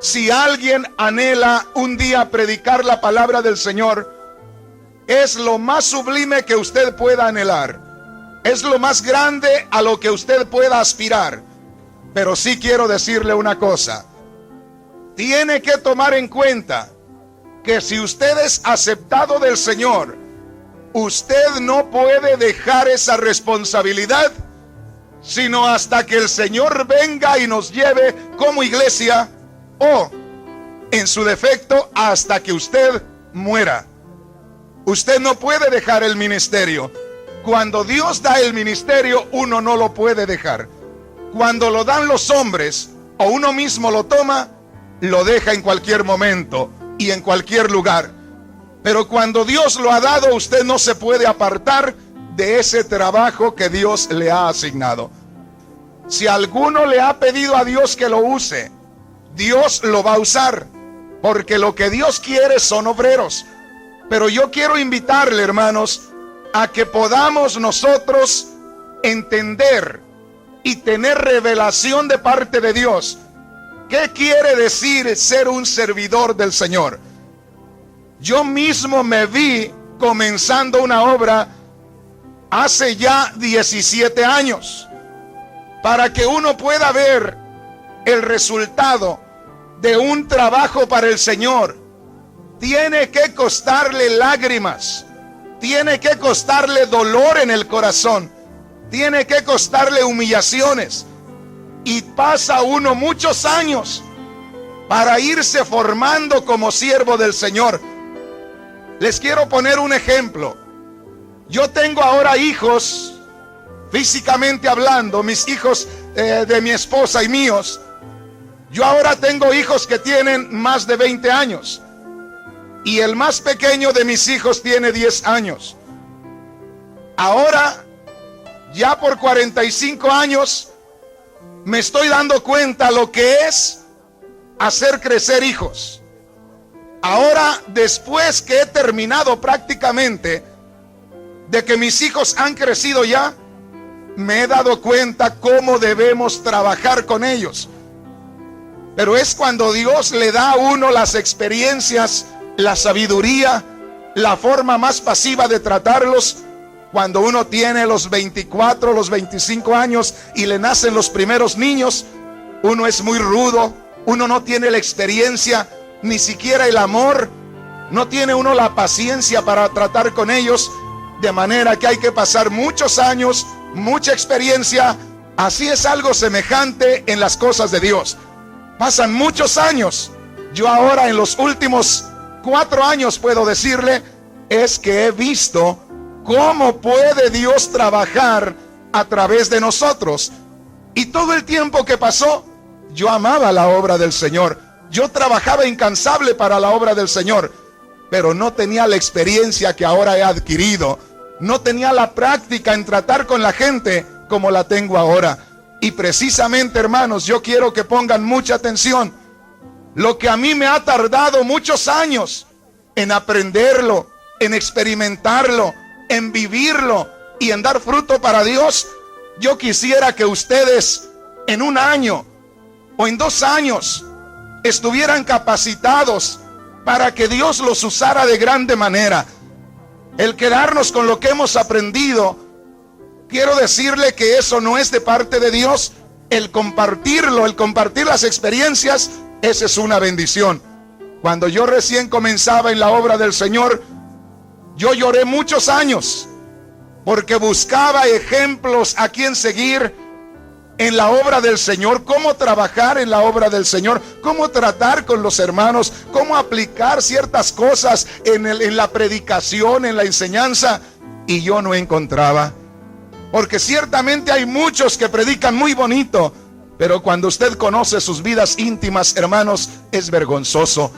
Si alguien anhela un día predicar la palabra del Señor, es lo más sublime que usted pueda anhelar. Es lo más grande a lo que usted pueda aspirar. Pero sí quiero decirle una cosa. Tiene que tomar en cuenta que si usted es aceptado del Señor, usted no puede dejar esa responsabilidad, sino hasta que el Señor venga y nos lleve como iglesia, o en su defecto hasta que usted muera. Usted no puede dejar el ministerio. Cuando Dios da el ministerio, uno no lo puede dejar. Cuando lo dan los hombres o uno mismo lo toma, lo deja en cualquier momento y en cualquier lugar. Pero cuando Dios lo ha dado, usted no se puede apartar de ese trabajo que Dios le ha asignado. Si alguno le ha pedido a Dios que lo use, Dios lo va a usar, porque lo que Dios quiere son obreros. Pero yo quiero invitarle, hermanos, a que podamos nosotros entender y tener revelación de parte de Dios. ¿Qué quiere decir ser un servidor del Señor? Yo mismo me vi comenzando una obra hace ya 17 años. Para que uno pueda ver el resultado de un trabajo para el Señor, tiene que costarle lágrimas, tiene que costarle dolor en el corazón, tiene que costarle humillaciones. Y pasa uno muchos años para irse formando como siervo del Señor. Les quiero poner un ejemplo. Yo tengo ahora hijos, físicamente hablando, mis hijos de mi esposa y míos. Yo ahora tengo hijos que tienen más de 20 años. Y el más pequeño de mis hijos tiene 10 años. Ahora, ya por 45 años, me estoy dando cuenta lo que es hacer crecer hijos. Ahora, después que he terminado prácticamente de que mis hijos han crecido ya, me he dado cuenta cómo debemos trabajar con ellos. Pero es cuando Dios le da a uno las experiencias, la sabiduría, la forma más pasiva de tratarlos. Cuando uno tiene los 24, los 25 años y le nacen los primeros niños, uno es muy rudo, uno no tiene la experiencia, ni siquiera el amor, no tiene uno la paciencia para tratar con ellos, de manera que hay que pasar muchos años, mucha experiencia. Así es algo semejante en las cosas de Dios. Pasan muchos años. Yo ahora en los últimos 4 años puedo decirle, es que he visto cómo puede Dios trabajar a través de nosotros. Y todo el tiempo que pasó, yo amaba la obra del Señor. Yo trabajaba incansable para la obra del Señor, pero no tenía la experiencia que ahora he adquirido. No tenía la práctica en tratar con la gente como la tengo ahora. Y precisamente, hermanos, yo quiero que pongan mucha atención. Lo que a mí me ha tardado muchos años en aprenderlo, en experimentarlo, en vivirlo y en dar fruto para Dios, yo quisiera que ustedes en 1 año o en 2 años estuvieran capacitados para que Dios los usara de grande manera. El quedarnos con lo que hemos aprendido, quiero decirle que eso no es de parte de Dios. El compartirlo, el compartir las experiencias, esa es una bendición. Cuando yo recién comenzaba en la obra del Señor, yo lloré muchos años porque buscaba ejemplos a quien seguir en la obra del Señor, cómo trabajar en la obra del Señor, cómo tratar con los hermanos, cómo aplicar ciertas cosas en la predicación, en la enseñanza, y yo no encontraba. Porque ciertamente hay muchos que predican muy bonito, pero cuando usted conoce sus vidas íntimas, hermanos, es vergonzoso.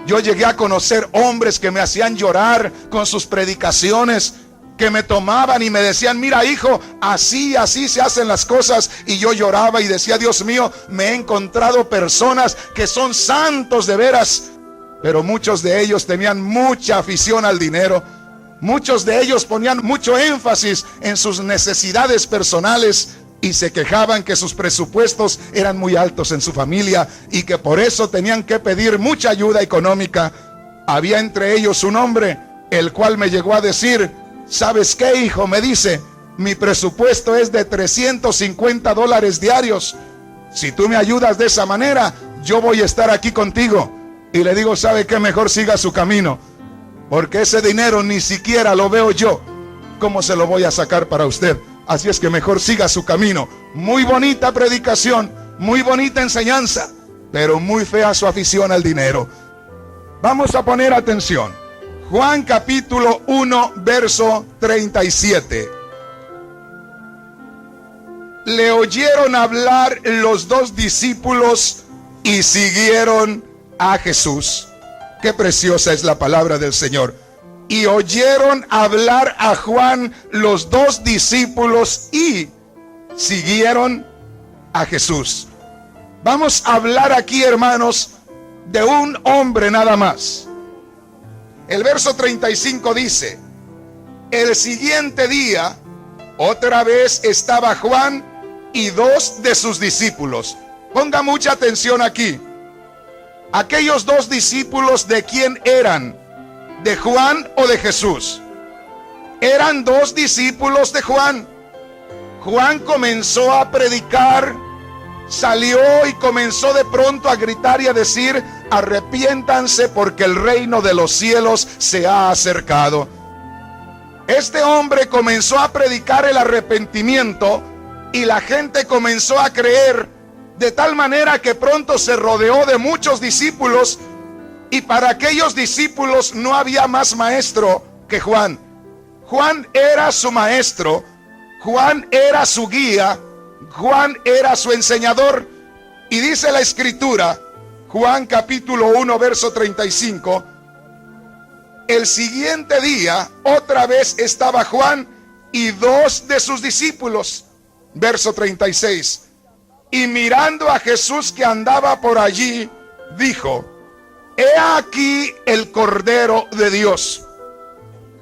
Yo llegué a conocer hombres que me hacían llorar con sus predicaciones, que me tomaban y me decían, mira hijo, así se hacen las cosas. Y yo lloraba y decía, Dios mío, me he encontrado personas que son santos de veras, pero muchos de ellos tenían mucha afición al dinero. Muchos de ellos ponían mucho énfasis en sus necesidades personales y se quejaban que sus presupuestos eran muy altos en su familia y que por eso tenían que pedir mucha ayuda económica. Había entre ellos un hombre, el cual me llegó a decir: ¿sabes qué, hijo? Me dice, mi presupuesto es de $350 diarios. Si tú me ayudas de esa manera, yo voy a estar aquí contigo. Y le digo: ¿sabe qué? Mejor siga su camino, porque ese dinero ni siquiera lo veo yo. ¿Cómo se lo voy a sacar para usted? Así es que mejor siga su camino. Muy bonita predicación, muy bonita enseñanza, pero muy fea su afición al dinero. Vamos a poner atención. Juan capítulo 1, verso 37. Le oyeron hablar los dos discípulos y siguieron a Jesús. Qué preciosa es la palabra del Señor. Y oyeron hablar a Juan los dos discípulos y siguieron a Jesús. Vamos a hablar aquí, hermanos, de un hombre nada más. El verso 35 dice: el siguiente día, otra vez estaba Juan y dos de sus discípulos. Ponga mucha atención aquí. Aquellos dos discípulos, ¿de quién eran? ¿De Juan o de Jesús? Eran dos discípulos de Juan. Juan comenzó a predicar, salió y comenzó de pronto a gritar y a decir: arrepiéntanse porque el reino de los cielos se ha acercado. Este hombre comenzó a predicar el arrepentimiento y la gente comenzó a creer, de tal manera que pronto se rodeó de muchos discípulos. Y para aquellos discípulos no había más maestro que Juan. Juan era su maestro, Juan era su guía, Juan era su enseñador. Y dice la escritura, Juan capítulo 1, verso 35: el siguiente día otra vez estaba Juan y dos de sus discípulos. Verso 36: y mirando a Jesús que andaba por allí, dijo: he aquí el Cordero de Dios.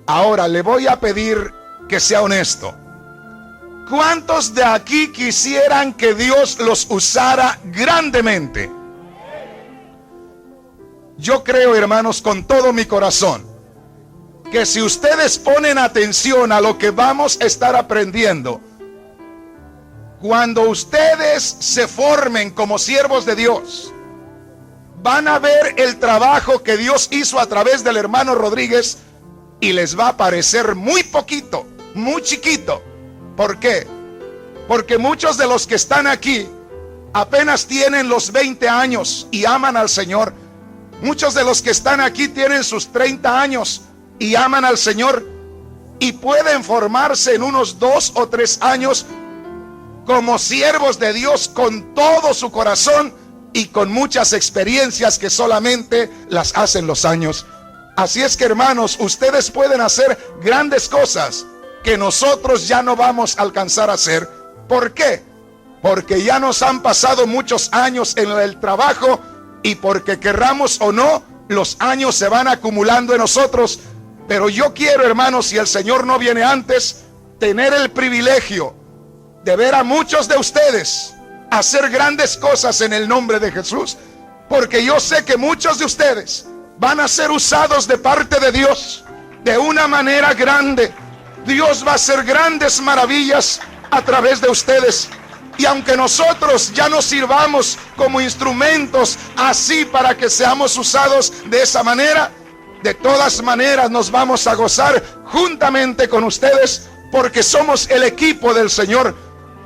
Ahora le voy a pedir que sea honesto. ¿Cuántos de aquí quisieran que Dios los usara grandemente? Yo creo, hermanos, con todo mi corazón, que si ustedes ponen atención a lo que vamos a estar aprendiendo, cuando ustedes se formen como siervos de Dios, van a ver el trabajo que Dios hizo a través del hermano Rodríguez y les va a parecer muy poquito, muy chiquito. ¿Por qué? Porque muchos de los que están aquí apenas tienen los 20 años y aman al Señor. Muchos de los que están aquí tienen sus 30 años y aman al Señor, y pueden formarse en unos 2 o 3 años como siervos de Dios con todo su corazón y con muchas experiencias que solamente las hacen los años. Así es que, hermanos, ustedes pueden hacer grandes cosas que nosotros ya no vamos a alcanzar a hacer. ¿Por qué? Porque ya nos han pasado muchos años en el trabajo, y porque querramos o no, los años se van acumulando en nosotros. Pero yo quiero, hermanos, si el Señor no viene antes, tener el privilegio de ver a muchos de ustedes hacer grandes cosas en el nombre de Jesús, porque yo sé que muchos de ustedes van a ser usados de parte de Dios de una manera grande. Dios va a hacer grandes maravillas a través de ustedes. Y aunque nosotros ya no sirvamos como instrumentos así para que seamos usados de esa manera, de todas maneras nos vamos a gozar juntamente con ustedes, porque somos el equipo del Señor.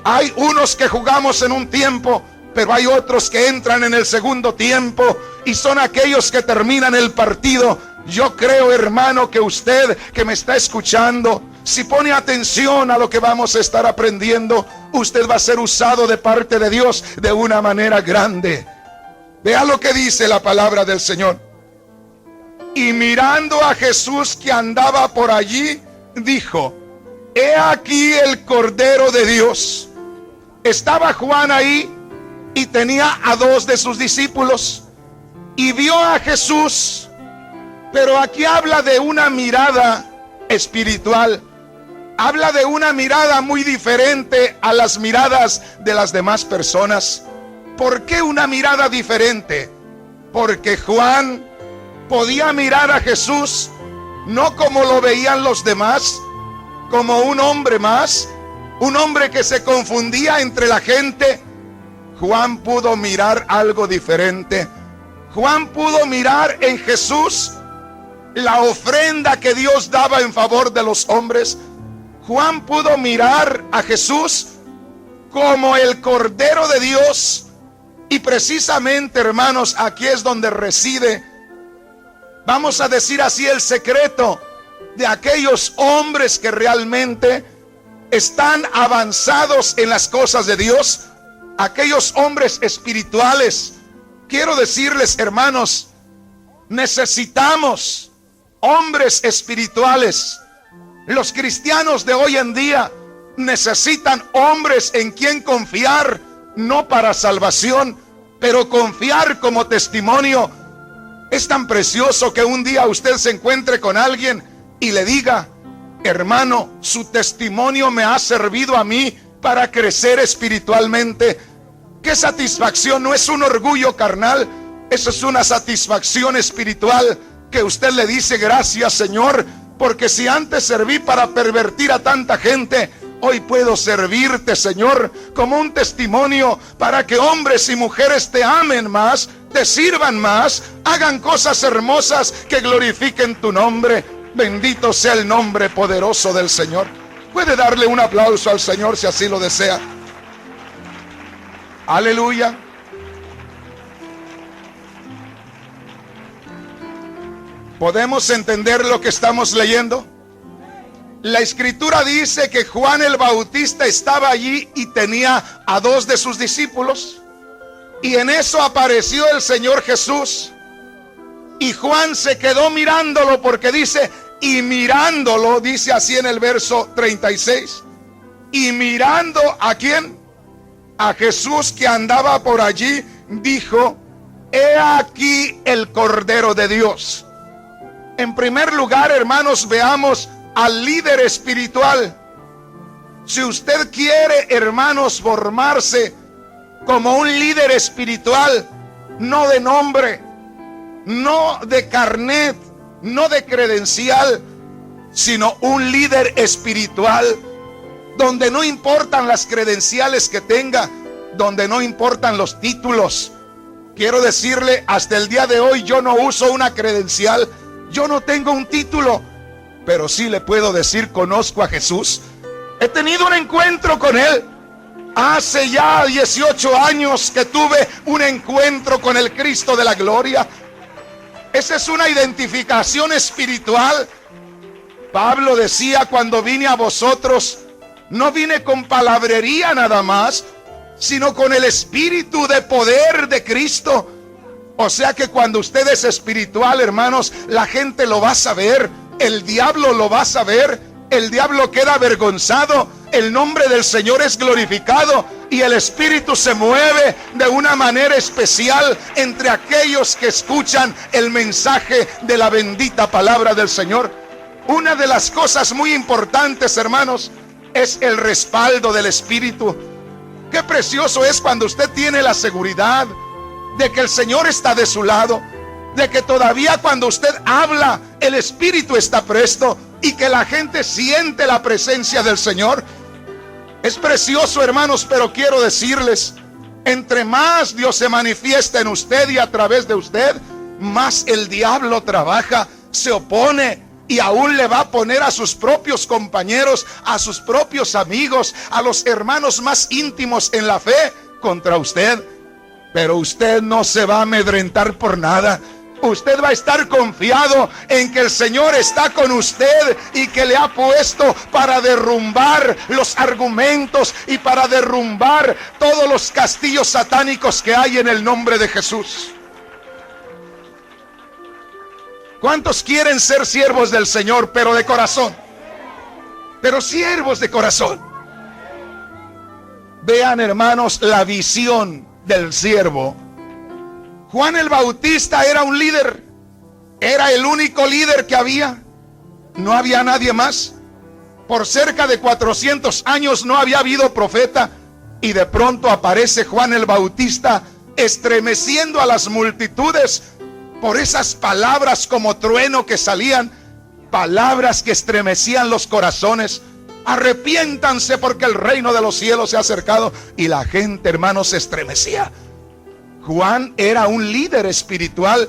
Hay unos que jugamos en un tiempo, pero hay otros que entran en el segundo tiempo y son aquellos que terminan el partido. Yo creo, hermano, que usted que me está escuchando, si pone atención a lo que vamos a estar aprendiendo, usted va a ser usado de parte de Dios de una manera grande. Vea lo que dice la palabra del Señor. Y mirando a Jesús que andaba por allí, dijo: he aquí el Cordero de Dios. Estaba Juan ahí y tenía a dos de sus discípulos y vio a Jesús. Pero aquí habla de una mirada espiritual. habla de una mirada muy diferente a las miradas de las demás personas. ¿Por qué una mirada diferente? Porque Juan podía mirar a Jesús no como lo veían los demás, como un hombre más, un hombre que se confundía entre la gente. Juan pudo mirar algo diferente. Juan pudo mirar en Jesús la ofrenda que Dios daba en favor de los hombres. Juan pudo mirar a Jesús como el Cordero de Dios. Y precisamente, hermanos, aquí es donde reside, vamos a decir así, el secreto de aquellos hombres que realmente están avanzados en las cosas de Dios, aquellos hombres espirituales. Quiero decirles, hermanos, necesitamos hombres espirituales. Los cristianos de hoy en día necesitan hombres en quien confiar, no para salvación, pero confiar como testimonio. Es tan precioso que un día usted se encuentre con alguien y le diga: hermano, su testimonio me ha servido a mí para crecer espiritualmente. Qué satisfacción, no es un orgullo carnal, eso es una satisfacción espiritual, que usted le dice: gracias, Señor, porque si antes serví para pervertir a tanta gente, hoy puedo servirte, Señor, como un testimonio para que hombres y mujeres te amen más, te sirvan más, hagan cosas hermosas que glorifiquen tu nombre. Bendito sea el nombre poderoso del Señor. Puede darle un aplauso al Señor si así lo desea. Aleluya. ¿Podemos entender lo que estamos leyendo? La escritura dice que Juan el Bautista estaba allí y tenía a 2 de sus discípulos. Y en eso apareció el Señor Jesús. Y Juan se quedó mirándolo, porque dice, y mirándolo, dice así en el verso 36. Y mirando ¿a quién? A Jesús que andaba por allí, dijo: he aquí el Cordero de Dios. En primer lugar, hermanos, veamos al líder espiritual. Si usted quiere, hermanos, formarse como un líder espiritual, no de nombre, no de carnet, no de credencial, sino un líder espiritual, donde no importan las credenciales que tenga, donde no importan los títulos. Quiero decirle, hasta el día de hoy yo no uso una credencial, yo no tengo un título, pero sí le puedo decir: conozco a Jesús. He tenido un encuentro con Él. Hace ya 18 años que tuve un encuentro con el Cristo de la gloria. Esa es una identificación espiritual. Pablo decía: cuando vine a vosotros, no vine con palabrería nada más, sino con el espíritu de poder de Cristo. O sea que cuando usted es espiritual, hermanos, la gente lo va a saber, el diablo lo va a saber, el diablo queda avergonzado, el nombre del Señor es glorificado y el Espíritu se mueve de una manera especial entre aquellos que escuchan el mensaje de la bendita palabra del Señor. Una de las cosas muy importantes, hermanos, es el respaldo del Espíritu. Qué precioso es cuando usted tiene la seguridad de que el Señor está de su lado, de que todavía cuando usted habla, el Espíritu está presto y que la gente siente la presencia del Señor. Es precioso, hermanos, pero quiero decirles, entre más Dios se manifiesta en usted y a través de usted, más el diablo trabaja, se opone y aún le va a poner a sus propios compañeros, a sus propios amigos, a los hermanos más íntimos en la fe contra usted. Pero usted no se va a amedrentar por nada. Usted va a estar confiado en que el Señor está con usted y que le ha puesto para derrumbar los argumentos y para derrumbar todos los castillos satánicos que hay en el nombre de Jesús. ¿Cuántos quieren ser siervos del Señor, pero de corazón? Pero siervos de corazón. Vean, hermanos, la visión del siervo. Juan el Bautista era un líder, era el único líder que había, no había nadie más. Por cerca de 400 años no había habido profeta, y de pronto aparece Juan el Bautista estremeciendo a las multitudes por esas palabras como trueno que salían, palabras que estremecían los corazones. Arrepiéntanse porque el reino de los cielos se ha acercado. Y la gente, hermanos, se estremecía. Juan era un líder espiritual,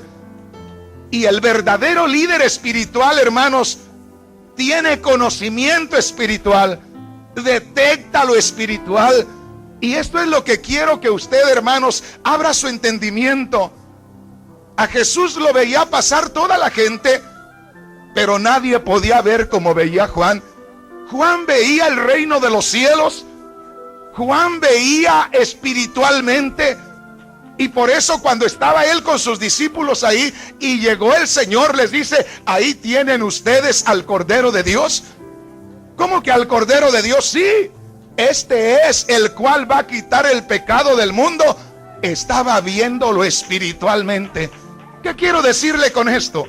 y el verdadero líder espiritual, hermanos, tiene conocimiento espiritual, detecta lo espiritual. Y esto es lo que quiero que usted, hermanos, abra su entendimiento. A Jesús lo veía pasar toda la gente, pero nadie podía ver como veía Juan. Juan veía el reino de los cielos. Juan veía espiritualmente. Y por eso cuando estaba él con sus discípulos ahí y llegó el Señor, les dice: ahí tienen ustedes al Cordero de Dios. ¿Cómo que al Cordero de Dios? Sí, este es el cual va a quitar el pecado del mundo. Estaba viéndolo espiritualmente. ¿Qué quiero decirle con esto?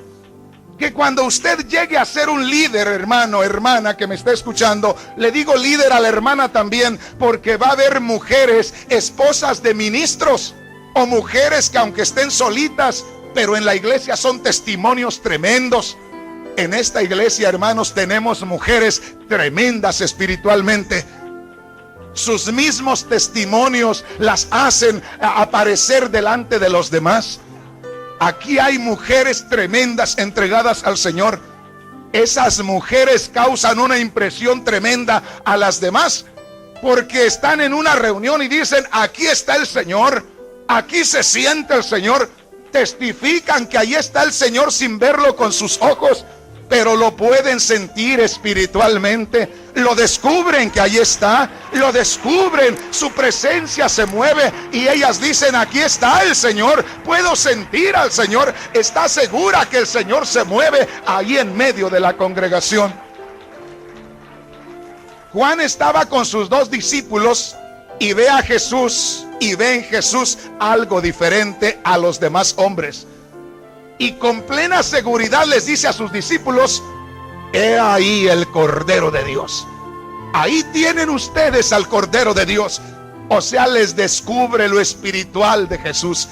Que cuando usted llegue a ser un líder, hermano, hermana que me está escuchando, le digo líder a la hermana también, porque va a haber mujeres, esposas de ministros, o mujeres que aunque estén solitas, pero en la iglesia son testimonios tremendos. En esta iglesia, hermanos, tenemos mujeres tremendas espiritualmente. Sus mismos testimonios las hacen aparecer delante de los demás. Aquí hay mujeres tremendas entregadas al Señor. Esas mujeres causan una impresión tremenda a las demás, porque están en una reunión y dicen: aquí está el Señor, aquí se siente el Señor. Testifican que ahí está el Señor sin verlo con sus ojos, pero lo pueden sentir espiritualmente. Lo descubren que ahí está, lo descubren, su presencia se mueve y ellas dicen: aquí está el Señor, puedo sentir al Señor. Está segura que el Señor se mueve ahí en medio de la congregación. Juan estaba con sus dos discípulos y ve a Jesús, y ve en Jesús algo diferente a los demás hombres. Y con plena seguridad les dice a sus discípulos: he ahí el Cordero de Dios. Ahí tienen ustedes al Cordero de Dios. O sea, les descubre lo espiritual de Jesús.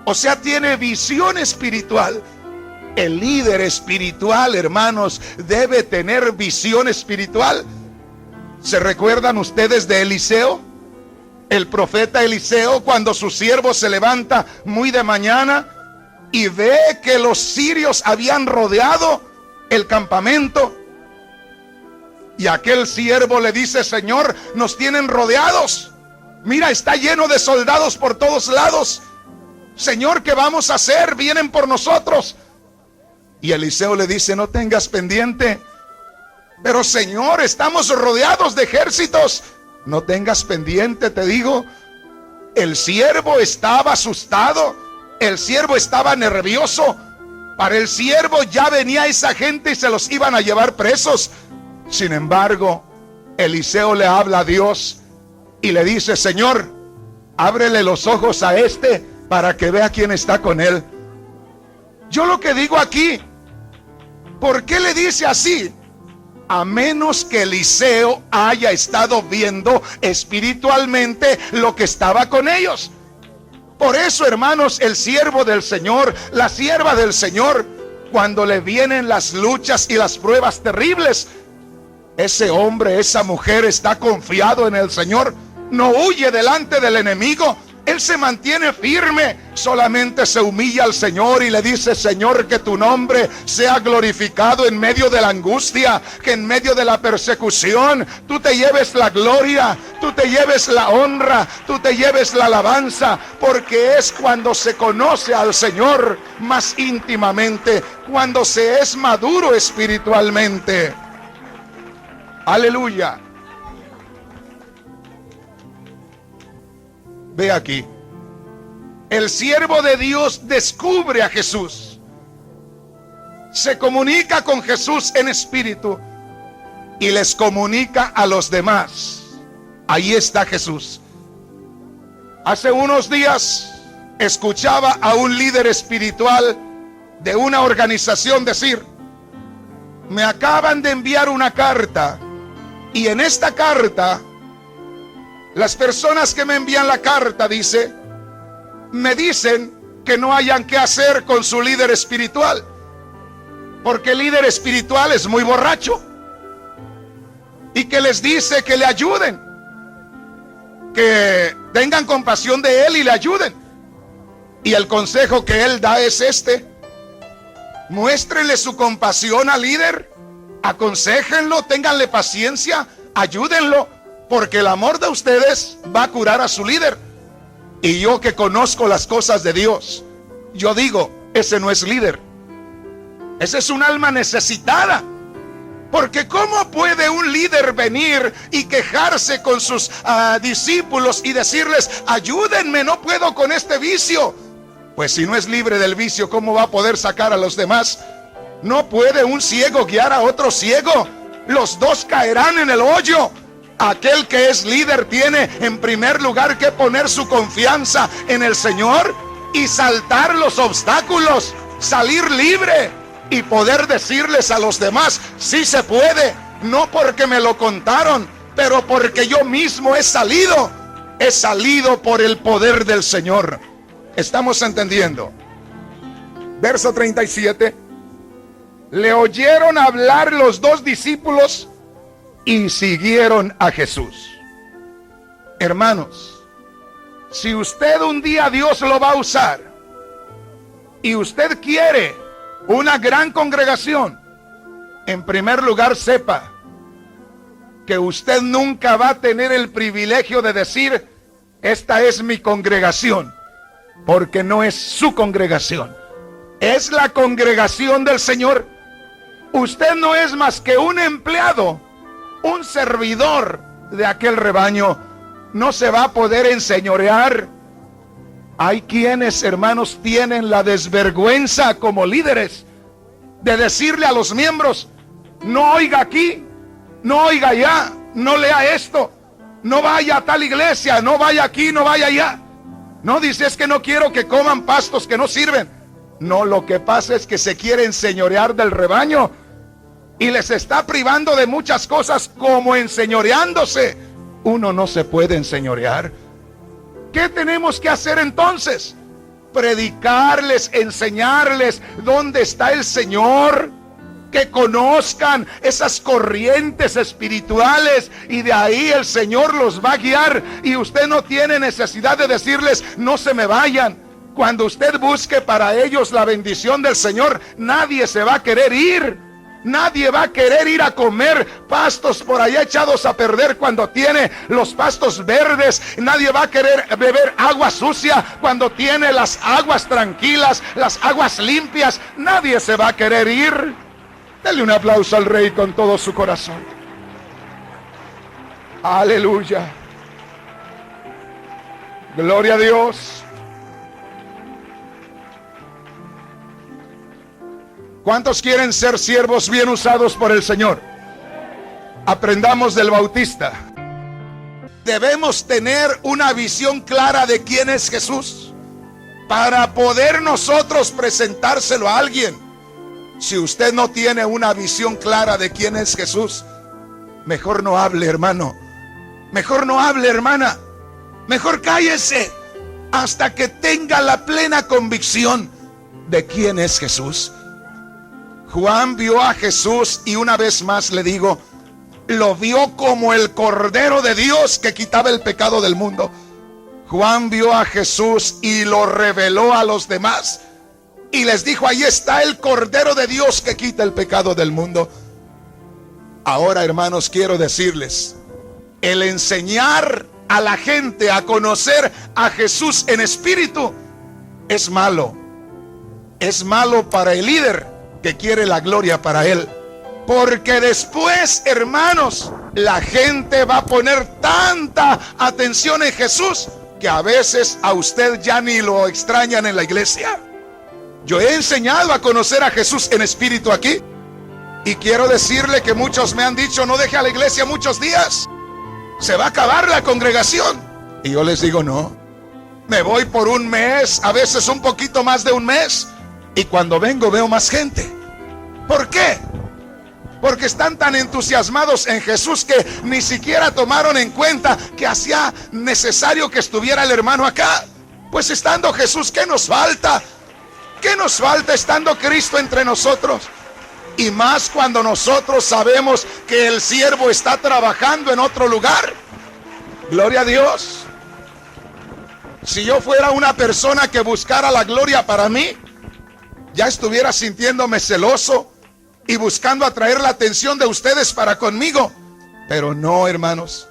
O sea, tiene visión espiritual. El líder espiritual, hermanos, debe tener visión espiritual. ¿Se recuerdan ustedes de Eliseo? El profeta Eliseo, cuando su siervo se levanta muy de mañana y ve que los sirios habían rodeado el campamento, y aquel siervo le dice: Señor, nos tienen rodeados, mira, está lleno de soldados por todos lados. Señor, ¿qué vamos a hacer? Vienen por nosotros. Y Eliseo le dice: no tengas pendiente. Pero Señor, estamos rodeados de ejércitos. No tengas pendiente, te digo. El siervo estaba asustado, el siervo estaba nervioso. Para el siervo ya venía esa gente y se los iban a llevar presos. Sin embargo, Eliseo le habla a Dios y le dice: Señor, ábrele los ojos a este para que vea quién está con él. Yo lo que digo aquí, ¿por qué le dice así? A menos que Eliseo haya estado viendo espiritualmente lo que estaba con ellos. Por eso, hermanos, el siervo del Señor, la sierva del Señor, cuando le vienen las luchas y las pruebas terribles, ese hombre, esa mujer está confiado en el Señor. No huye delante del enemigo. Él se mantiene firme, solamente se humilla al Señor y le dice: Señor, que tu nombre sea glorificado en medio de la angustia, que en medio de la persecución tú te lleves la gloria, tú te lleves la honra, tú te lleves la alabanza, porque es cuando se conoce al Señor más íntimamente, cuando se es maduro espiritualmente. Aleluya. Ve aquí, el siervo de Dios descubre a Jesús, se comunica con Jesús en espíritu y les comunica a los demás. Ahí está Jesús. Hace unos días escuchaba a un líder espiritual de una organización decir: me acaban de enviar una carta Y en esta carta, las personas que me envían la carta, dice, me dicen que no hayan qué hacer con su líder espiritual, porque el líder espiritual es muy borracho, y que les dice que le ayuden, que tengan compasión de él y le ayuden. Y el consejo que él da es este: muéstrenle su compasión al líder, aconséjenlo, ténganle paciencia, ayúdenlo, porque el amor de ustedes va a curar a su líder. Y yo, que conozco las cosas de Dios, yo digo, ese no es líder, ese es un alma necesitada. Porque ¿cómo puede un líder venir y quejarse con sus discípulos y decirles, ayúdenme, no puedo con este vicio? Pues si no es libre del vicio, ¿cómo va a poder sacar a los demás? No puede un ciego guiar a otro ciego. Los dos caerán en el hoyo. Aquel que es líder tiene en primer lugar que poner su confianza en el Señor y saltar los obstáculos, salir libre y poder decirles a los demás, sí se puede, no porque me lo contaron, pero porque yo mismo he salido por el poder del Señor. ¿Estamos entendiendo? Verso 37. Le oyeron hablar los dos discípulos y siguieron a Jesús. Hermanos, si usted un día Dios lo va a usar y usted quiere una gran congregación, en primer lugar sepa que usted nunca va a tener el privilegio de decir, esta es mi congregación, porque no es su congregación, es la congregación del Señor. Usted no es más que un empleado, un servidor de aquel rebaño. No se va a poder enseñorear. Hay quienes, hermanos, tienen la desvergüenza como líderes de decirle a los miembros, no oiga aquí, no oiga allá, no lea esto, no vaya a tal iglesia, no vaya aquí, no vaya allá. No, dice, es que no quiero que coman pastos que no sirven. No, lo que pasa es que se quiere enseñorear del rebaño y les está privando de muchas cosas, como enseñoreándose. Uno no se puede enseñorear. ¿Qué tenemos que hacer entonces? Predicarles, enseñarles dónde está el Señor, que conozcan esas corrientes espirituales, y de ahí el Señor los va a guiar. Y usted no tiene necesidad de decirles, no se me vayan. Cuando usted busque para ellos la bendición del Señor, nadie se va a querer ir. Nadie va a querer ir a comer pastos por allá echados a perder cuando tiene los pastos verdes. Nadie va a querer beber agua sucia cuando tiene las aguas tranquilas, las aguas limpias. Nadie se va a querer ir. Dale un aplauso al Rey con todo su corazón. Aleluya. Gloria a Dios. ¿Cuántos quieren ser siervos bien usados por el Señor? Aprendamos del Bautista. Debemos tener una visión clara de quién es Jesús para poder nosotros presentárselo a alguien. Si usted no tiene una visión clara de quién es Jesús, mejor no hable, hermano. Mejor no hable, hermana. Mejor cállese hasta que tenga la plena convicción de quién es Jesús. Juan vio a Jesús, y una vez más le digo, lo vio como el Cordero de Dios que quitaba el pecado del mundo. Juan vio a Jesús y lo reveló a los demás y les dijo, ahí está el Cordero de Dios que quita el pecado del mundo. Ahora, hermanos, quiero decirles, el enseñar a la gente a conocer a Jesús en espíritu es malo. Es malo para el líder que quiere la gloria para él, porque después, hermanos, la gente va a poner tanta atención en Jesús que a veces a usted ya ni lo extrañan en la iglesia. Yo he enseñado a conocer a Jesús en espíritu aquí, y quiero decirle que muchos me han dicho, no deje a la iglesia muchos días, se va a acabar la congregación. Y yo les digo, no, me voy por un mes, a veces un poquito más de un mes, y cuando vengo veo más gente. ¿Por qué? porque están tan entusiasmados en Jesús que ni siquiera tomaron en cuenta que hacía necesario que estuviera el hermano acá. Pues estando Jesús, ¿qué nos falta? ¿Qué nos falta estando Cristo entre nosotros? Y más cuando nosotros sabemos que el siervo está trabajando en otro lugar. Gloria a Dios. Si yo fuera una persona que buscara la gloria para mí, ya estuviera sintiéndome celoso y buscando atraer la atención de ustedes para conmigo. Pero no, hermanos,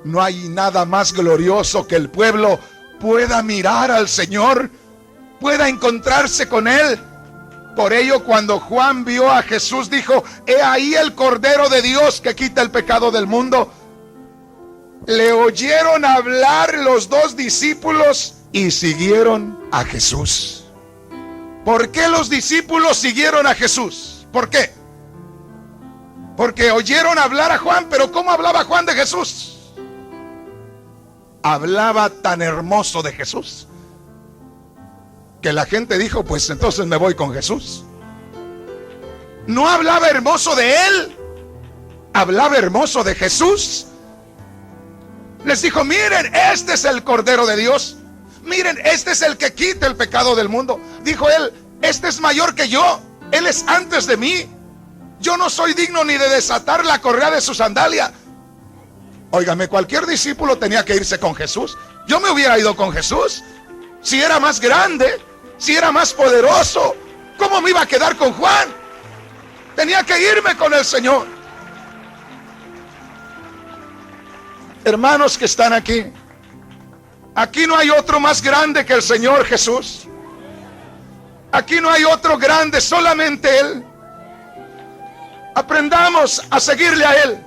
no hay nada más glorioso que el pueblo pueda mirar al Señor, pueda encontrarse con Él. Por ello, cuando Juan vio a Jesús, dijo: he ahí el Cordero de Dios que quita el pecado del mundo. Le oyeron hablar los dos discípulos y siguieron a Jesús. ¿Por qué los discípulos siguieron a Jesús? ¿Por qué? Porque oyeron hablar a Juan. Pero ¿cómo hablaba Juan de Jesús? Hablaba tan hermoso de Jesús que la gente dijo: pues entonces me voy con Jesús. No hablaba hermoso de él, hablaba hermoso de Jesús. Les dijo: miren, este es el Cordero de Dios. Miren, este es el que quita el pecado del mundo. Dijo él: este es mayor que yo, él es antes de mí. Yo no soy digno ni de desatar la correa de su sandalia. Óigame, cualquier discípulo tenía que irse con Jesús. Yo me hubiera ido con Jesús. Si era más grande, si era más poderoso, ¿cómo me iba a quedar con Juan? Tenía que irme con el Señor. Hermanos que están aquí, aquí no hay otro más grande que el Señor Jesús. Aquí no hay otro grande, solamente Él. Aprendamos a seguirle a Él.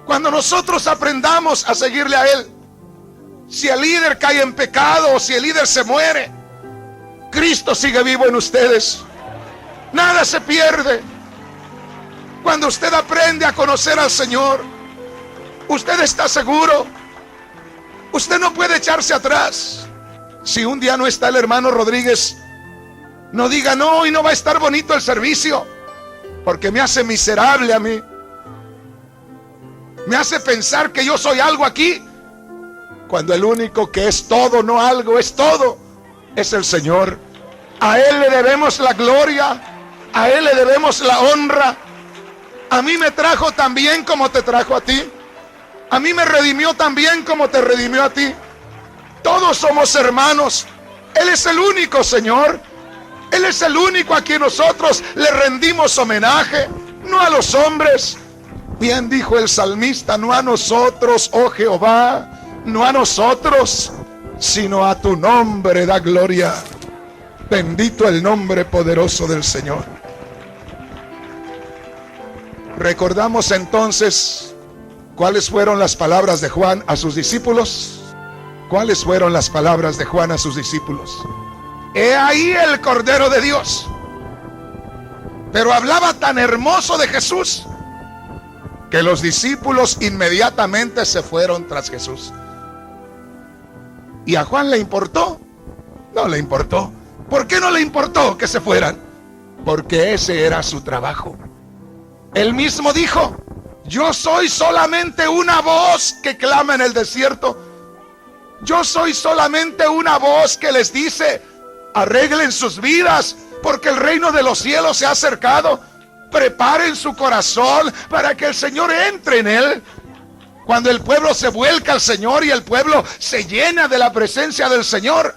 Cuando nosotros aprendamos a seguirle a Él, si el líder cae en pecado o si el líder se muere, Cristo sigue vivo en ustedes. Nada se pierde. Cuando usted aprende a conocer al Señor, usted está seguro. Usted no puede echarse atrás. Si un día no está el hermano Rodríguez, no diga: no, y no va a estar bonito el servicio, porque me hace miserable a mí. Me hace pensar que yo soy algo aquí, cuando el único que es todo, no algo, es todo, es el Señor. A Él le debemos la gloria, a Él le debemos la honra. A mí me trajo tan bien como te trajo a ti. A mí me redimió tan bien como te redimió a ti. Todos somos hermanos. Él es el único Señor. Él es el único a quien nosotros le rendimos homenaje, no a los hombres. Bien dijo el salmista: no a nosotros, oh Jehová, no a nosotros, sino a tu nombre da gloria. Bendito el nombre poderoso del Señor. Recordamos entonces cuáles fueron las palabras de Juan a sus discípulos. ¿Cuáles fueron las palabras de Juan a sus discípulos? He ahí el Cordero de Dios. Pero hablaba tan hermoso de Jesús que los discípulos inmediatamente se fueron tras Jesús. ¿Y a Juan le importó? No le importó. ¿Por qué no le importó que se fueran? Porque ese era su trabajo. Él mismo dijo: yo soy solamente una voz que clama en el desierto. Yo soy solamente una voz que les dice: arreglen sus vidas, porque el reino de los cielos se ha acercado. Preparen su corazón para que el Señor entre en él. Cuando el pueblo se vuelca al Señor y el pueblo se llena de la presencia del Señor,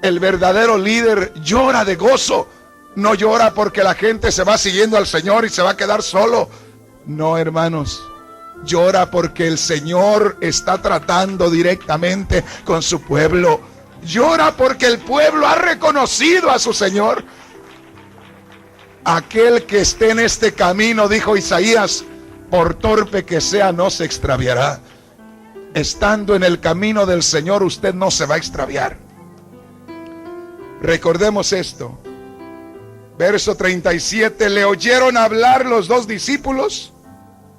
el verdadero líder llora de gozo. No llora porque la gente se va siguiendo al Señor y se va a quedar solo. No, hermanos, llora porque el Señor está tratando directamente con su pueblo. Llora porque el pueblo ha reconocido a su Señor. Aquel que esté en este camino, dijo Isaías, por torpe que sea, no se extraviará. Estando en el camino del Señor, usted no se va a extraviar. Recordemos esto. Verso 37. Le oyeron hablar los dos discípulos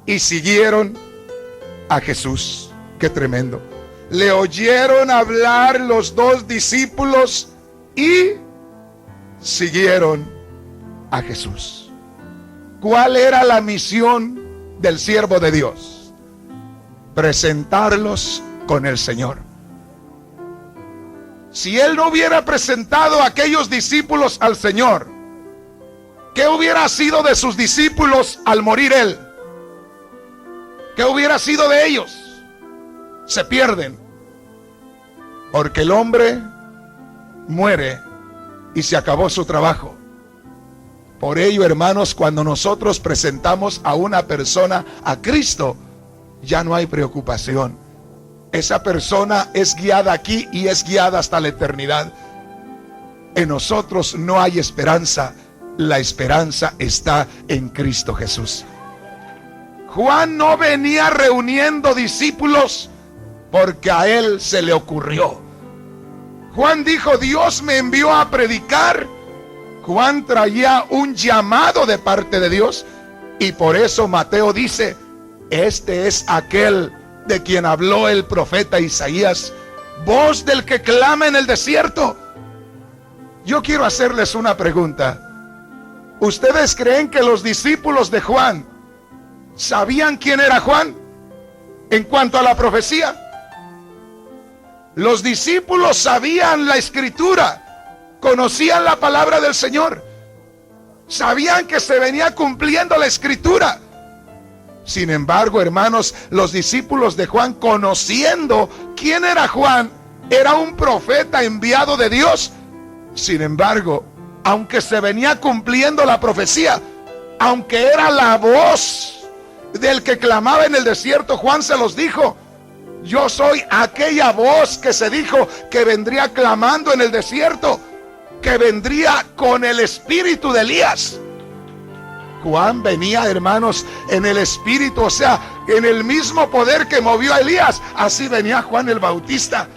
y siguieron a Jesús. Qué tremendo. Le oyeron hablar los dos discípulos y siguieron a Jesús. ¿Cuál era la misión del siervo de Dios? Presentarlos con el Señor. Si él no hubiera presentado a aquellos discípulos al Señor, ¿qué hubiera sido de sus discípulos al morir él? ¿Qué hubiera sido de ellos? Se pierden, porque el hombre muere y se acabó su trabajo. Por ello, hermanos, cuando nosotros presentamos a una persona a Cristo, ya no hay preocupación. Esa persona es guiada aquí y es guiada hasta la eternidad. En nosotros no hay esperanza. La esperanza está en Cristo Jesús. Juan no venía reuniendo discípulos porque a él se le ocurrió. Juan dijo: Dios me envió a predicar. Juan traía un llamado de parte de Dios, y por eso Mateo dice: este es aquel de quien habló el profeta Isaías, voz del que clama en el desierto. Yo quiero hacerles una pregunta. ¿Ustedes creen que los discípulos de Juan sabían quién era Juan en cuanto a la profecía? Los discípulos sabían la escritura, conocían la palabra del Señor, sabían que se venía cumpliendo la escritura. Sin embargo, hermanos, los discípulos de Juan, conociendo quién era Juan, era un profeta enviado de Dios. Sin embargo, aunque se venía cumpliendo la profecía, aunque era la voz del que clamaba en el desierto, Juan se los dijo: yo soy aquella voz que se dijo que vendría clamando en el desierto, que vendría con el espíritu de Elías. Juan venía, hermanos, en el espíritu, o sea, en el mismo poder que movió a Elías. Así venía Juan el Bautista.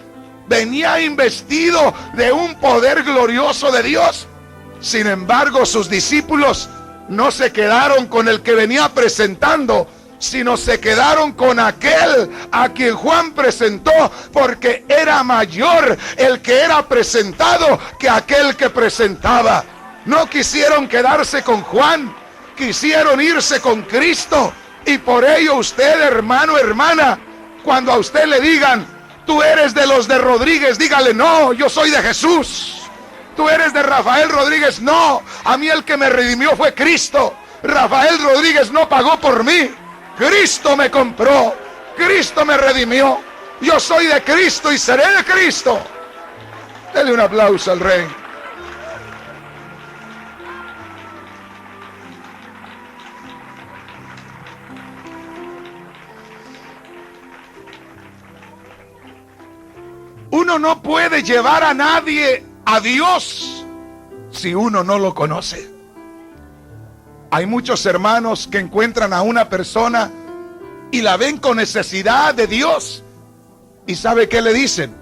Venía investido de un poder glorioso de Dios. Sin embargo, sus discípulos no se quedaron con el que venía presentando, sino se quedaron con aquel a quien Juan presentó, porque era mayor el que era presentado que aquel que presentaba. No quisieron quedarse con Juan, quisieron irse con Cristo. Y por ello usted, hermano, hermana, cuando a usted le digan: tú eres de los de Rodríguez, dígale: no, yo soy de Jesús. Tú eres de Rafael Rodríguez, no, a mí el que me redimió fue Cristo. Rafael Rodríguez no pagó por mí, Cristo me compró, Cristo me redimió. Yo soy de Cristo y seré de Cristo. Dele un aplauso al Rey. Uno no puede llevar a nadie a Dios si uno no lo conoce. Hay muchos hermanos que encuentran a una persona y la ven con necesidad de Dios. ¿Y sabe qué le dicen?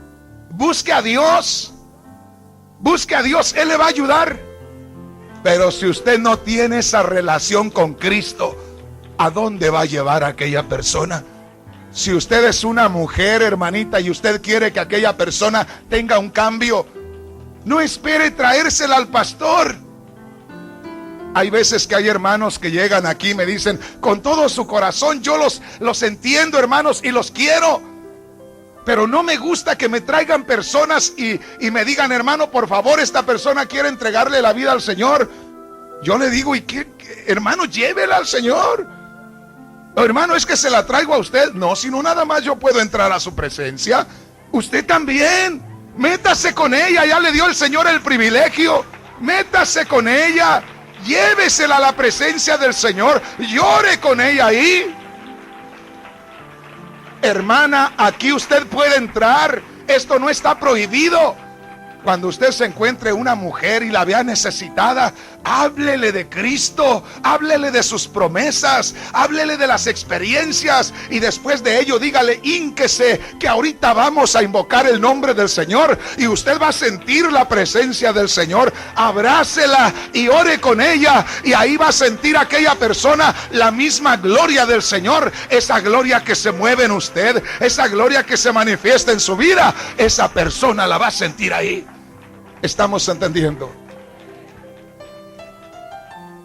Busque a Dios. Busque a Dios, Él le va a ayudar. Pero si usted no tiene esa relación con Cristo, ¿a dónde va a llevar a aquella persona? Si usted es una mujer, hermanita, y usted quiere que aquella persona tenga un cambio, no espere traérsela al pastor. Hay veces que hay hermanos que llegan aquí y me dicen con todo su corazón: yo los entiendo, hermanos, y los quiero, pero no me gusta que me traigan personas y me digan: hermano, por favor, esta persona quiere entregarle la vida al Señor. Yo le digo: ¿y qué, hermano? Llévela al Señor. Hermano, es que se la traigo a usted. No, sino nada más yo puedo entrar a su presencia. Usted también, métase con ella. Ya le dio el Señor el privilegio. Métase con ella, llévesela a la presencia del Señor, llore con ella ahí. Hermana, aquí usted puede entrar. Esto no está prohibido. Cuando usted se encuentre una mujer y la vea necesitada, háblele de Cristo, háblele de sus promesas, háblele de las experiencias, y después de ello dígale: hínquese, que ahorita vamos a invocar el nombre del Señor y usted va a sentir la presencia del Señor. Abrácela y ore con ella, y ahí va a sentir aquella persona la misma gloria del Señor. Esa gloria que se mueve en usted, esa gloria que se manifiesta en su vida, esa persona la va a sentir ahí. ¿Estamos entendiendo?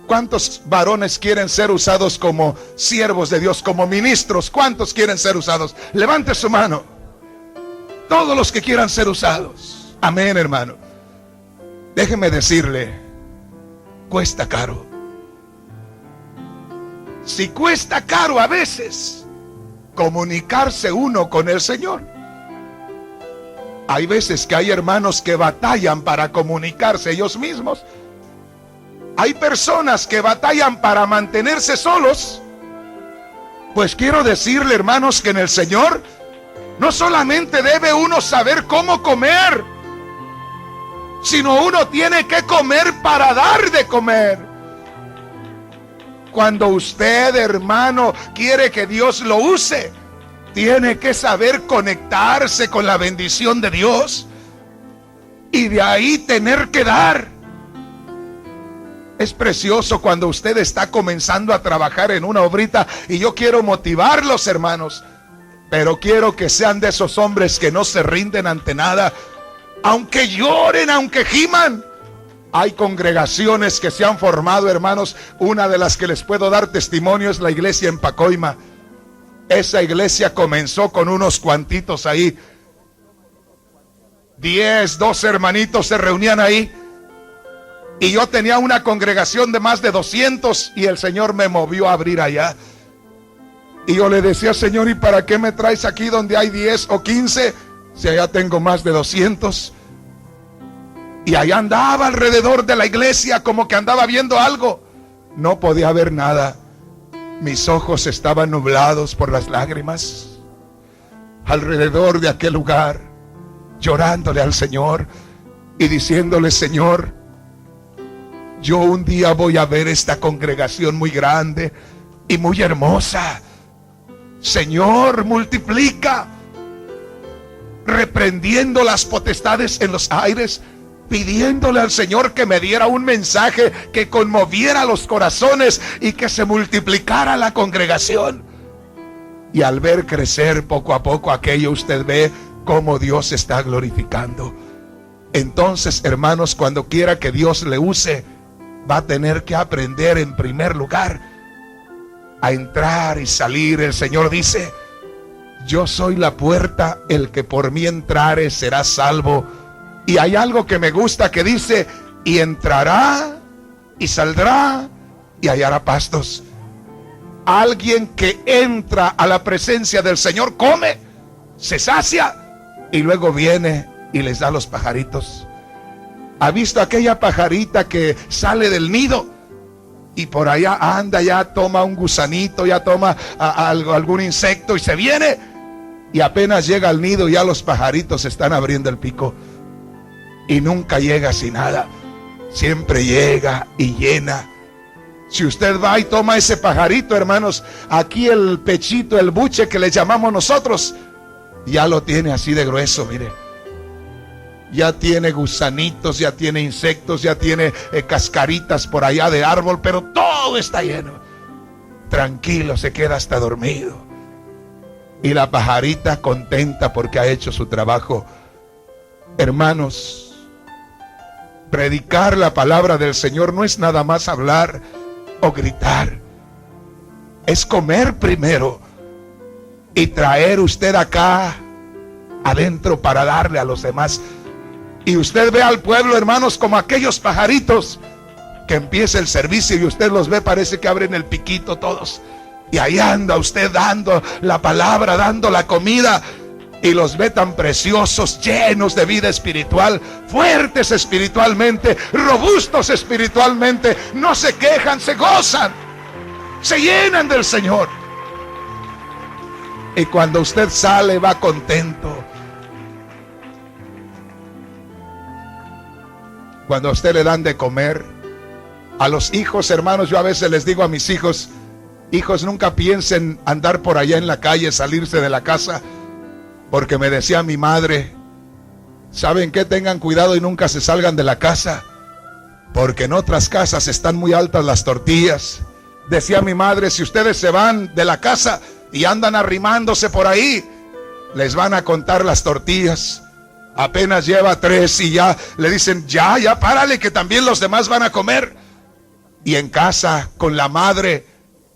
¿Cuántos varones quieren ser usados como siervos de Dios, como ministros? ¿Cuántos quieren ser usados? Levante su mano. Todos los que quieran ser usados. Amén, hermano. Déjeme decirle, cuesta caro. Si cuesta caro a veces comunicarse uno con el Señor. Hay veces que hay hermanos que batallan para comunicarse ellos mismos. Hay personas que batallan para mantenerse solos. Pues quiero decirle, hermanos, que en el Señor no solamente debe uno saber cómo comer, sino uno tiene que comer para dar de comer. Cuando usted, hermano, quiere que Dios lo use, tiene que saber conectarse con la bendición de Dios y de ahí tener que dar. Es precioso cuando usted está comenzando a trabajar en una obrita, y yo quiero motivarlos, hermanos, pero quiero que sean de esos hombres que no se rinden ante nada, aunque lloren, aunque giman. Hay congregaciones que se han formado, hermanos. Una de las que les puedo dar testimonio es la iglesia en Pacoima. Esa iglesia comenzó con unos cuantitos ahí. 10, 12 hermanitos se reunían ahí. Y yo tenía una congregación de más de 200 y el Señor me movió a abrir allá. Y yo le decía, Señor, ¿y para qué me traes aquí donde hay 10 o 15? Si allá tengo más de 200. Y allá andaba alrededor de la iglesia como que andaba viendo algo. No podía ver nada. Mis ojos estaban nublados por las lágrimas. Alrededor de aquel lugar, llorándole al Señor y diciéndole, Señor, yo un día voy a ver esta congregación muy grande y muy hermosa. Señor, multiplica. Reprendiendo las potestades en los aires, pidiéndole al Señor que me diera un mensaje que conmoviera los corazones y que se multiplicara la congregación. Y al ver crecer poco a poco aquello, usted ve cómo Dios se está glorificando. Entonces, hermanos, cuando quiera que Dios le use, va a tener que aprender en primer lugar a entrar y salir. El Señor dice, yo soy la puerta, el que por mí entrare será salvo. Y hay algo que me gusta que dice, y entrará y saldrá y hallará pastos. Alguien que entra a la presencia del Señor come, se sacia y luego viene y les da los pajaritos. ¿Ha visto aquella pajarita que sale del nido y por allá anda, ya toma un gusanito, ya toma algún insecto y se viene? Y apenas llega al nido, ya los pajaritos están abriendo el pico. Y nunca llega sin nada. Siempre llega y llena. Si usted va y toma ese pajarito, hermanos, aquí el pechito, el buche que le llamamos nosotros, ya lo tiene así de grueso, mire. Ya tiene gusanitos, ya tiene insectos, ya tiene cascaritas por allá de árbol, pero todo está lleno. Tranquilo, se queda hasta dormido. Y la pajarita contenta porque ha hecho su trabajo. Hermanos, predicar la palabra del Señor no es nada más hablar o gritar. Es comer primero y traer usted acá adentro para darle a los demás. Y usted ve al pueblo, hermanos, como aquellos pajaritos que empieza el servicio y usted los ve, parece que abren el piquito todos. Y ahí anda usted dando la palabra, dando la comida. Y los ve tan preciosos, llenos de vida espiritual, fuertes espiritualmente, robustos espiritualmente. No se quejan, se gozan, se llenan del Señor. Y cuando usted sale, va contento. Cuando a usted le dan de comer, a los hijos, hermanos, yo a veces les digo a mis hijos, hijos, nunca piensen andar por allá en la calle, salirse de la casa, porque me decía mi madre, ¿saben qué? Tengan cuidado y nunca se salgan de la casa, porque en otras casas están muy altas las tortillas. Decía mi madre, si ustedes se van de la casa y andan arrimándose por ahí, les van a contar las tortillas. Apenas lleva 3 y ya le dicen, ya párale, que también los demás van a comer. Y en casa con la madre,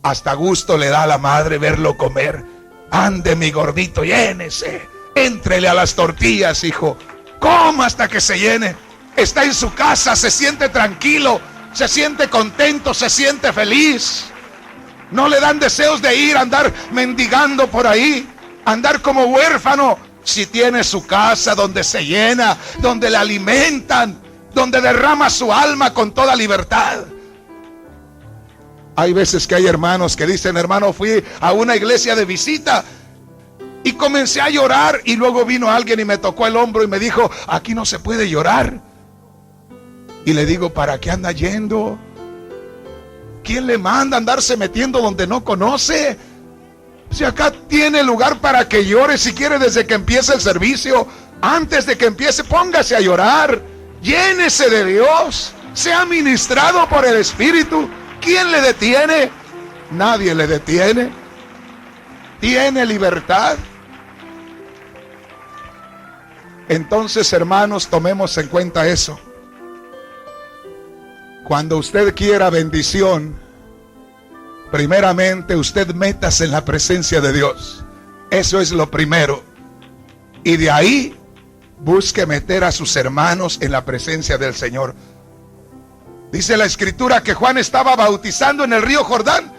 hasta gusto le da a la madre verlo comer. Ande mi gordito, llénese, éntrele a las tortillas, hijo, coma hasta que se llene. Está en su casa, se siente tranquilo, se siente contento, se siente feliz. No le dan deseos de ir a andar mendigando por ahí, andar como huérfano. Si tiene su casa donde se llena, donde le alimentan, donde derrama su alma con toda libertad. Hay veces que hay hermanos que dicen: hermano, fui a una iglesia de visita y comencé a llorar, y luego vino alguien y me tocó el hombro y me dijo: aquí no se puede llorar. Y le digo: ¿para qué anda yendo? ¿Quién le manda andarse metiendo donde no conoce? Si acá tiene lugar para que llore, si quiere, desde que empiece el servicio, antes de que empiece, póngase a llorar, llénese de Dios, sea ministrado por el Espíritu. ¿Quién le detiene? Nadie le detiene. Tiene libertad. Entonces, hermanos, tomemos en cuenta eso. Cuando usted quiera bendición, primeramente usted métase en la presencia de Dios. Eso es lo primero. Y de ahí busque meter a sus hermanos en la presencia del Señor. Dice la Escritura que Juan estaba bautizando en el río Jordán,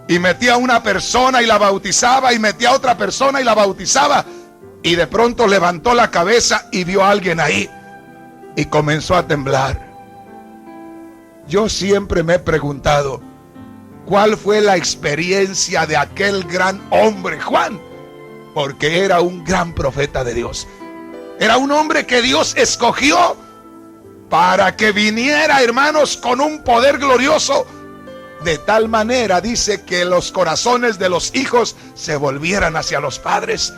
y metía a una persona y la bautizaba, y metía a otra persona y la bautizaba, y de pronto levantó la cabeza y vio a alguien ahí y comenzó a temblar. Yo siempre me he preguntado, ¿cuál fue la experiencia de aquel gran hombre Juan? Porque era un gran profeta de Dios. Era un hombre que Dios escogió para que viniera, hermanos, con un poder glorioso. De tal manera, dice, que los corazones de los hijos se volvieran hacia los padres.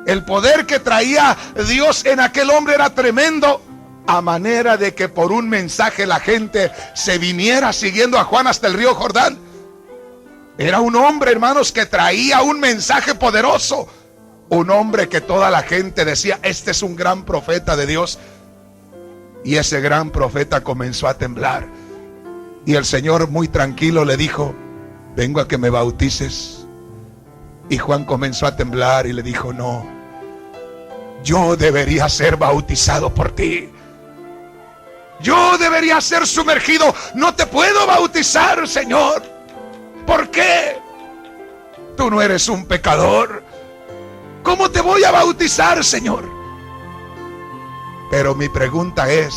El poder que traía Dios en aquel hombre era tremendo, a manera de que por un mensaje la gente se viniera siguiendo a Juan hasta el río Jordán. Era un hombre, hermanos, que traía un mensaje poderoso. Un hombre que toda la gente decía: este es un gran profeta de Dios. Y ese gran profeta comenzó a temblar. Y el Señor, muy tranquilo, le dijo: vengo a que me bautices. Y Juan comenzó a temblar y le dijo: no, yo debería ser bautizado por ti. Yo debería ser sumergido. No te puedo bautizar, Señor. ¿Por qué? Tú no eres un pecador. ¿Cómo te voy a bautizar, Señor? Pero mi pregunta es: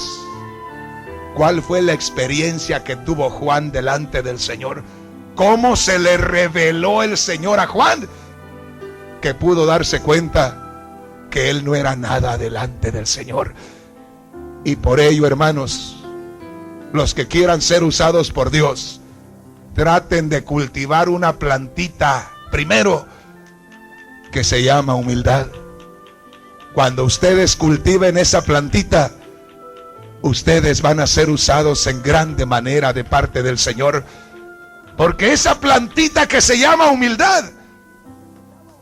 ¿cuál fue la experiencia que tuvo Juan delante del Señor? ¿Cómo se le reveló el Señor a Juan, que pudo darse cuenta que él no era nada delante del Señor? Y por ello, hermanos, los que quieran ser usados por Dios, traten de cultivar una plantita primero que se llama humildad. Cuando ustedes cultiven esa plantita, ustedes van a ser usados en grande manera de parte del Señor. Porque esa plantita que se llama humildad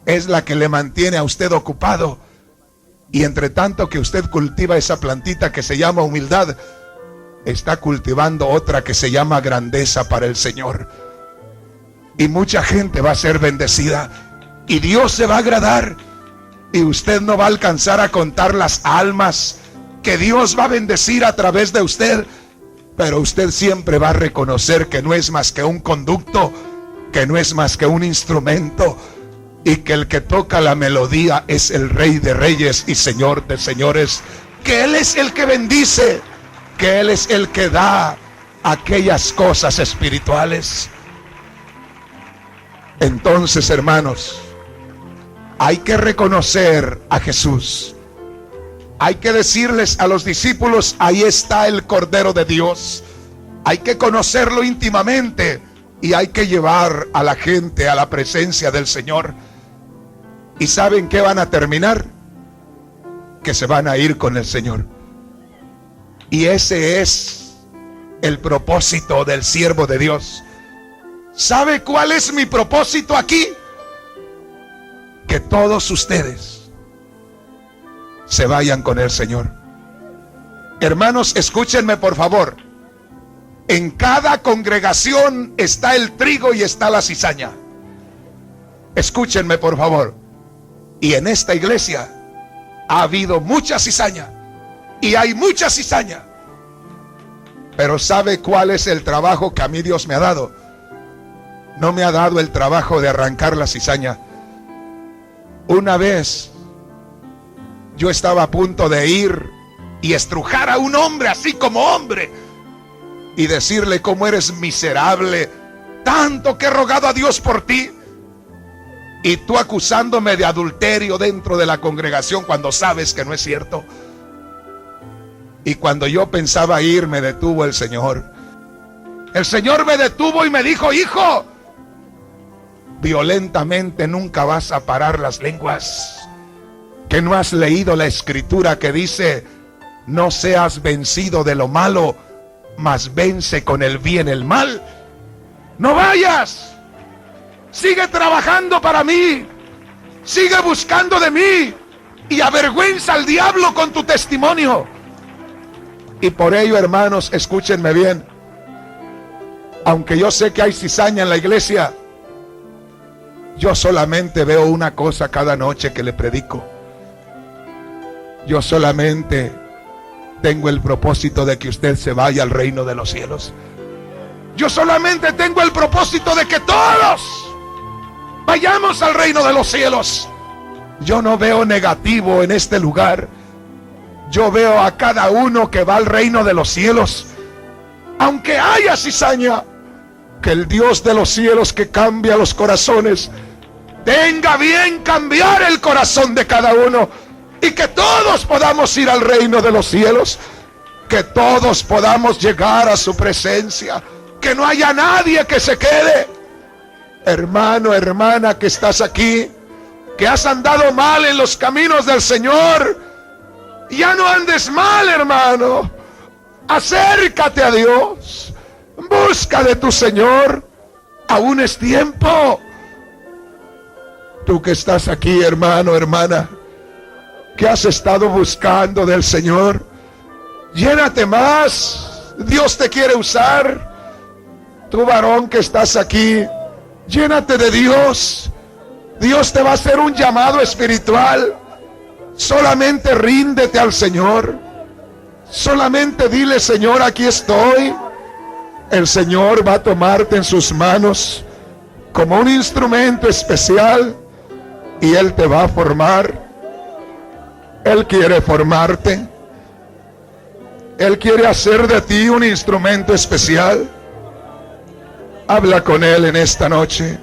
es la que le mantiene a usted ocupado. Y entre tanto que usted cultiva esa plantita que se llama humildad, está cultivando otra que se llama grandeza para el Señor. Y mucha gente va a ser bendecida, y Dios se va a agradar, y usted no va a alcanzar a contar las almas que Dios va a bendecir a través de usted. Pero usted siempre va a reconocer que no es más que un conducto, que no es más que un instrumento, y que el que toca la melodía es el Rey de Reyes y Señor de Señores, que Él es el que bendice, que Él es el que da aquellas cosas espirituales. Entonces, hermanos, hay que reconocer a Jesús. Hay que decirles a los discípulos: ahí está el Cordero de Dios. Hay que conocerlo íntimamente y hay que llevar a la gente a la presencia del Señor. ¿Y saben qué van a terminar? Que se van a ir con el Señor. Y ese es el propósito del siervo de Dios. ¿Sabe cuál es mi propósito aquí? Que todos ustedes se vayan con el Señor. Hermanos, escúchenme por favor. En cada congregación está el trigo y está la cizaña. Escúchenme por favor. Y en esta iglesia ha habido mucha cizaña. Y hay mucha cizaña. Pero ¿sabe cuál es el trabajo que a mí Dios me ha dado? No me ha dado el trabajo de arrancar la cizaña. Una vez yo estaba a punto de ir y estrujar a un hombre así como hombre y decirle cómo eres miserable, tanto que he rogado a Dios por ti, y tú acusándome de adulterio dentro de la congregación cuando sabes que no es cierto. Y cuando yo pensaba ir, me detuvo el Señor. El Señor me detuvo y me dijo: hijo, violentamente nunca vas a parar las lenguas. ¿Que no has leído la escritura que dice: no seas vencido de lo malo, mas vence con el bien el mal? No vayas. Sigue trabajando para mí. Sigue buscando de mí. Y avergüenza al diablo con tu testimonio. Y por ello, hermanos, escúchenme bien. Aunque yo sé que hay cizaña en la iglesia, yo solamente veo una cosa cada noche que le predico. Yo solamente tengo el propósito de que usted se vaya al reino de los cielos. Yo solamente tengo el propósito de que todos vayamos al reino de los cielos. Yo no veo negativo en este lugar. Yo veo a cada uno que va al reino de los cielos. Aunque haya cizaña, que el Dios de los cielos, que cambia los corazones, tenga bien cambiar el corazón de cada uno, y que todos podamos ir al reino de los cielos, que todos podamos llegar a su presencia, que no haya nadie que se quede. Hermano, hermana que estás aquí, que has andado mal en los caminos del Señor, ya no andes mal, hermano. Acércate a Dios, busca de tu Señor, aún es tiempo. Tú que estás aquí, hermano, hermana, que has estado buscando del Señor, llénate más. Dios te quiere usar. Tú varón que estás aquí, llénate de Dios. Dios te va a hacer un llamado espiritual. Solamente ríndete al Señor. Solamente dile: Señor, aquí estoy. El Señor va a tomarte en sus manos como un instrumento especial, y Él te va a formar. Él quiere formarte. Él quiere hacer de ti un instrumento especial. Habla con Él en esta noche.